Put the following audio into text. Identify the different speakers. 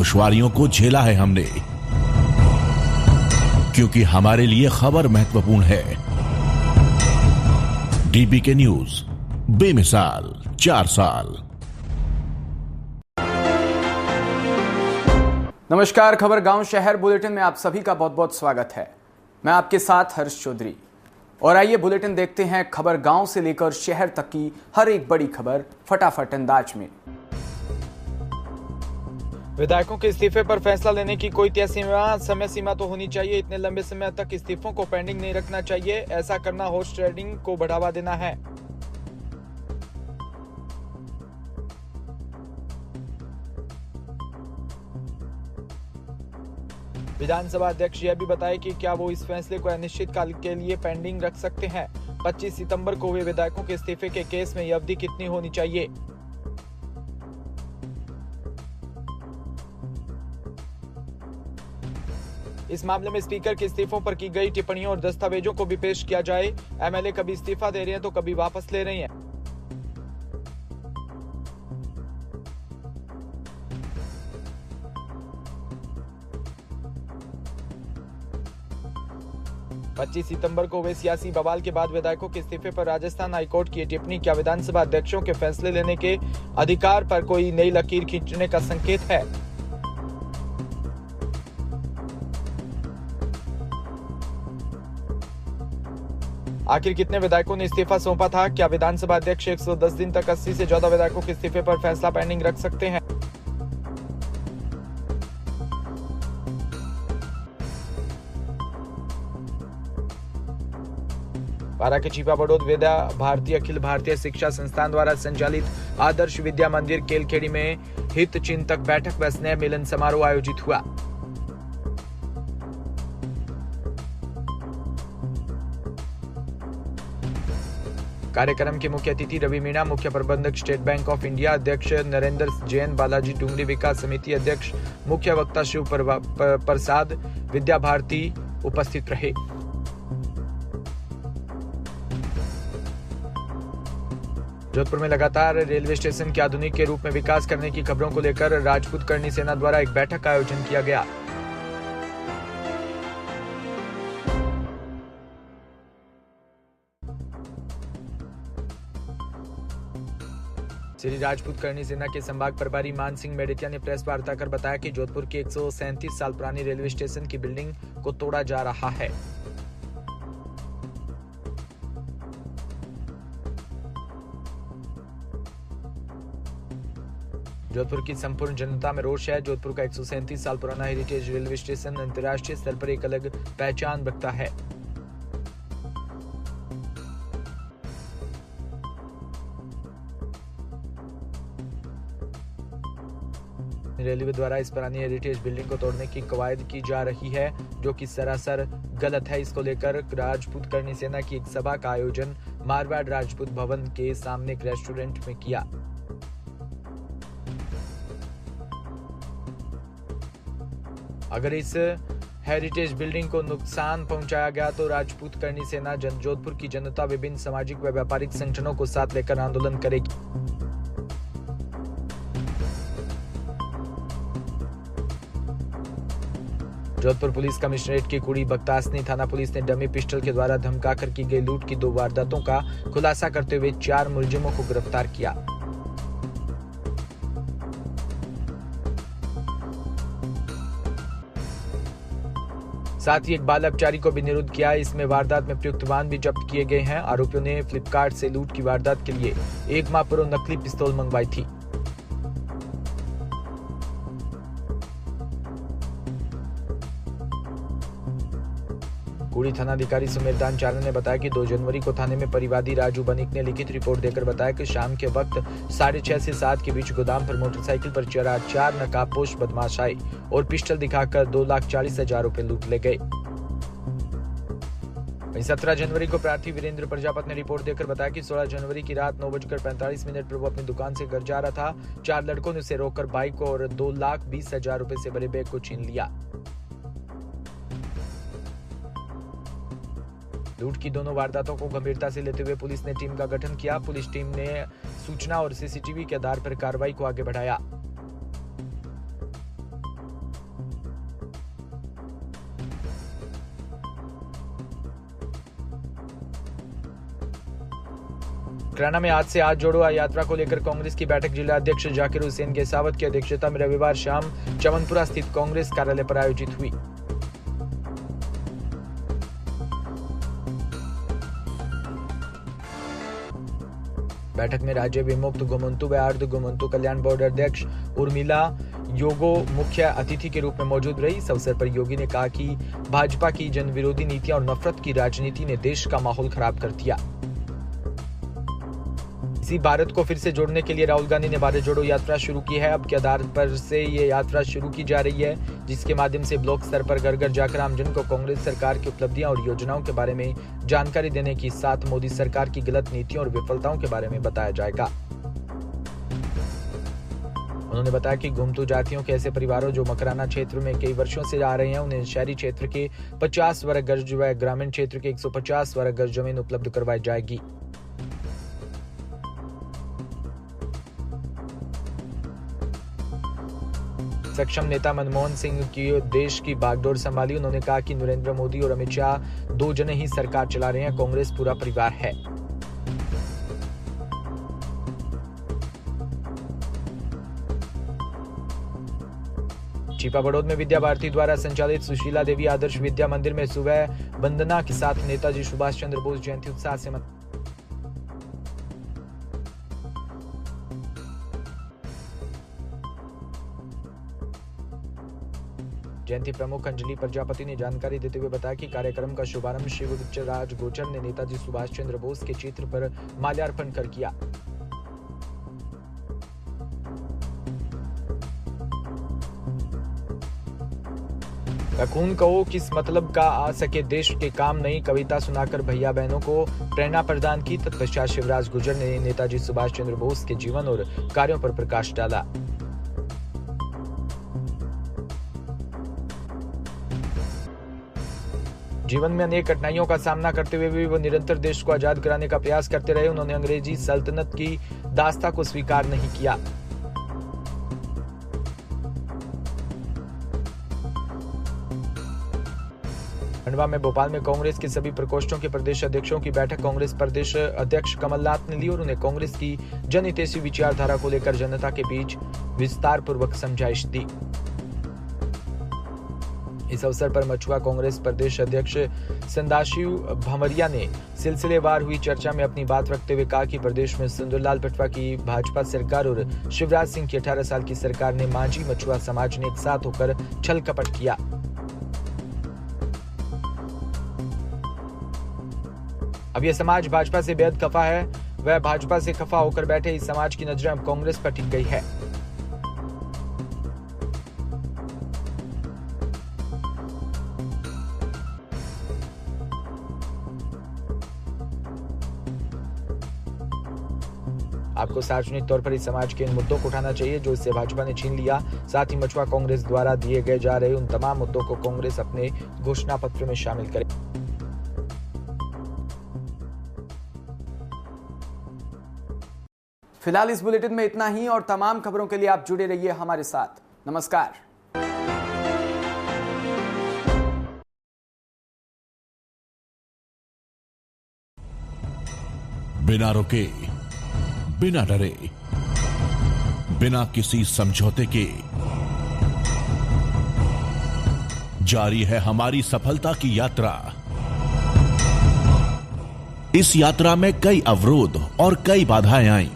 Speaker 1: दुश्वारियों को झेला है हमने, क्योंकि हमारे लिए खबर महत्वपूर्ण है। डीबीके न्यूज, बेमिसाल 4 साल।
Speaker 2: नमस्कार, खबर गांव शहर बुलेटिन में आप सभी का बहुत बहुत स्वागत है। मैं आपके साथ हर्ष चौधरी, और आइए बुलेटिन देखते हैं खबर गांव से लेकर शहर तक की हर एक बड़ी खबर फटाफट अंदाज में।
Speaker 3: विधायकों के इस्तीफे पर फैसला लेने की कोई तय समय सीमा तो होनी चाहिए। इतने लंबे समय तक इस्तीफों को पेंडिंग नहीं रखना चाहिए। ऐसा करना हॉर्स ट्रेडिंग को बढ़ावा देना है। विधानसभा अध्यक्ष यह भी बताए कि क्या वो इस फैसले को अनिश्चित काल के लिए पेंडिंग रख सकते हैं। 25 सितंबर को हुए विधायकों के इस्तीफे के केस में यह अवधि कितनी होनी चाहिए। इस मामले में स्पीकर के इस्तीफों पर की गई टिप्पणियों और दस्तावेजों को भी पेश किया जाए। एमएलए कभी इस्तीफा दे रहे हैं तो कभी वापस ले रहे हैं। पच्चीस सितंबर को हुए सियासी बवाल के बाद विधायकों के इस्तीफे पर राजस्थान हाईकोर्ट की टिप्पणी क्या विधानसभा अध्यक्षों के फैसले लेने के अधिकार पर कोई नई लकीर खींचने का संकेत है। आखिर कितने विधायकों ने इस्तीफा सौंपा था। क्या विधानसभा अध्यक्ष 110 दिन तक 80 से ज्यादा विधायकों के इस्तीफे पर फैसला पेंडिंग रख सकते हैं। पारा के चीपा बड़ौद विद्या भारती अखिल भारतीय शिक्षा संस्थान द्वारा संचालित आदर्श विद्या मंदिर केलखेड़ी में हित चिंतक बैठक व स्नेह मिलन समारोह आयोजित हुआ। कार्यक्रम के मुख्य अतिथि रवि मीणा, मुख्य प्रबंधक स्टेट बैंक ऑफ इंडिया, अध्यक्ष नरेंद्र जैन, बालाजी डूंगरी विकास समिति अध्यक्ष, मुख्य वक्ता शिव प्रसाद, विद्या भारती उपस्थित रहे। जोधपुर में लगातार रेलवे स्टेशन के आधुनिक के रूप में विकास करने की खबरों को लेकर राजपूत करनी सेना द्वारा एक बैठक का आयोजन किया गया। श्री राजपूत करनी सेना के संभाग प्रभारी मान सिंह मेड़ितिया ने प्रेस वार्ता कर बताया कि जोधपुर की 137 साल पुरानी रेलवे स्टेशन की बिल्डिंग को तोड़ा जा रहा है। जोधपुर की संपूर्ण जनता में रोष है। जोधपुर का 137 साल पुराना हेरिटेज रेलवे स्टेशन अंतर्राष्ट्रीय स्तर पर एक अलग पहचान रखता है। रेलवे द्वारा इस पुरानी हेरिटेज बिल्डिंग को तोड़ने की कवायद की जा रही है, जो कि सरासर गलत है। इसको लेकर राजपूत करनी सेना की एक सभा का आयोजन मारवाड़ राजपूत भवन के सामने एक रेस्टोरेंट में किया। अगर इस हेरिटेज बिल्डिंग को नुकसान पहुंचाया गया तो राजपूत करनी सेना जोधपुर की जनता विभिन्न सामाजिक व व्यापारिक संगठनों को साथ लेकर आंदोलन करेगी। जोधपुर पुलिस कमिश्नरेट की कुड़ी बख्तासनी थाना पुलिस ने डमी पिस्टल के द्वारा धमकाकर की गई लूट की 2 वारदातों का खुलासा करते हुए 4 मुलजिमों को गिरफ्तार किया। साथ ही एक बाल अपचारी को भी निरुद्ध किया। इसमें वारदात में प्रयुक्त वाहन भी जब्त किए गए हैं। आरोपियों ने फ्लिपकार्ट से लूट की वारदात के लिए 1 माह पूर्व नकली पिस्तौल मंगवाई थी। कुड़ी थानाधिकारी सुमेरदान चारण ने बताया कि 2 जनवरी को थाने में परिवादी राजू बनिक ने लिखित रिपोर्ट देकर बताया कि शाम के वक्त 6:30 से 7 के बीच गोदाम पर मोटरसाइकिल पर चढ़ा 4 नकाबपोश बदमाश आए और पिस्टल दिखाकर 2,40,000 रुपए लूट ले गए। वहीं 17 जनवरी को प्रार्थी वीरेंद्र प्रजापत ने रिपोर्ट देकर बताया कि 16 जनवरी की रात 9:45 पर वो अपनी दुकान से घर जा रहा था। 4 लड़कों ने उसे रोककर बाइक और 2,20,000 रुपए से भरे बैग को छीन लिया। लूट की दोनों वारदातों को गंभीरता से लेते हुए पुलिस ने टीम का गठन किया। पुलिस टीम ने सूचना और सीसीटीवी के आधार पर कार्रवाई को आगे बढ़ाया। मकराना में आज से हाथ जोड़ो यात्रा को लेकर कांग्रेस की बैठक जिला अध्यक्ष जाकिर हुसैन गेसावत की अध्यक्षता में रविवार शाम चमनपुरा स्थित कांग्रेस कार्यालय पर आयोजित हुई। बैठक में राज्य विमुक्त घुमंतु व अर्ध घुमंतु कल्याण बोर्ड अध्यक्ष उर्मिला योगो मुख्य अतिथि के रूप में मौजूद रही। इस अवसर पर योगी ने कहा कि भाजपा की जन विरोधी नीतियां और नफरत की राजनीति ने देश का माहौल खराब कर दिया। इसी भारत को फिर से जोड़ने के लिए राहुल गांधी ने भारत जोड़ो यात्रा शुरू की है। अब के आधार पर से ये यात्रा शुरू की जा रही है, जिसके माध्यम से ब्लॉक स्तर पर घर घर जाकर आमजन को कांग्रेस सरकार की उपलब्धियां और योजनाओं के बारे में जानकारी देने के साथ मोदी सरकार की गलत नीतियों और विफलताओं के बारे में बताया जाएगा। उन्होंने बताया कि घुमतू जातियों के ऐसे परिवारों जो मकराना क्षेत्र में कई वर्षों से आ रहे हैं, उन्हें शहरी क्षेत्र के 50 वर्ग गज व ग्रामीण क्षेत्र के 150 वर्ग गज जमीन उपलब्ध करवाई जाएगी। सक्षम नेता मनमोहन सिंह की देश की बागडोर संभाली। उन्होंने कहा कि नरेंद्र मोदी और अमित शाह दो जने ही सरकार चला रहे हैं, कांग्रेस पूरा परिवार है। चीपा बड़ौद में विद्या भारती द्वारा संचालित सुशीला देवी आदर्श विद्या मंदिर में सुबह वंदना के साथ नेताजी सुभाष चंद्र बोस जयंती उत्साह से जयंती प्रमुख अंजलि प्रजापति ने जानकारी देते हुए बताया कि कार्यक्रम का शुभारंभ शिवराज गोचर ने नेताजी सुभाष चंद्र बोस के चित्र पर माल्यार्पण कर किया। खून कहो किस मतलब का आ सके देश के काम नहीं कविता सुनाकर भैया बहनों को प्रेरणा प्रदान की। तत्पश्चात शिवराज गुर्जर ने नेताजी सुभाष चंद्र बोस के जीवन और कार्यों पर प्रकाश डाला। जीवन में अनेक कठिनाइयों का सामना करते हुए भी वो निरंतर देश को आजाद कराने का प्रयास करते रहे। उन्होंने अंग्रेजी सल्तनत की दास्ता को स्वीकार नहीं किया। खंडवा में भोपाल में कांग्रेस के सभी प्रकोष्ठों के प्रदेश अध्यक्षों की बैठक कांग्रेस प्रदेश अध्यक्ष कमलनाथ ने ली और उन्हें कांग्रेस की जनहितैषी विचारधारा को लेकर जनता के बीच विस्तार पूर्वक समझाइश दी। इस अवसर पर मछुआ कांग्रेस प्रदेश अध्यक्ष सदाशिव भंवरिया ने सिलसिलेवार हुई चर्चा में अपनी बात रखते हुए कहा कि प्रदेश में सुंदरलाल पटवा की भाजपा सरकार और शिवराज सिंह की 18 साल की सरकार ने मांझी मछुआ समाज ने एक साथ होकर छल कपट किया। अब यह समाज भाजपा से बेहद खफा है। वह भाजपा से खफा होकर बैठे इस समाज की नजरें अब कांग्रेस पर टिक गई है। आपको सार्वजनिक तौर पर इस समाज के इन मुद्दों को उठाना चाहिए जो इससे भाजपा ने छीन लिया। साथ ही मछुआ कांग्रेस द्वारा दिए गए जा रहे उन तमाम मुद्दों को कांग्रेस अपने घोषणा पत्र में शामिल करे।
Speaker 2: फिलहाल इस बुलेटिन में इतना ही और तमाम खबरों के लिए आप जुड़े रहिए हमारे साथ। नमस्कार।
Speaker 1: बिना रुके, बिना डरे, बिना किसी समझौते के जारी है हमारी सफलता की यात्रा। इस यात्रा में कई अवरोध और कई बाधाएं आईं,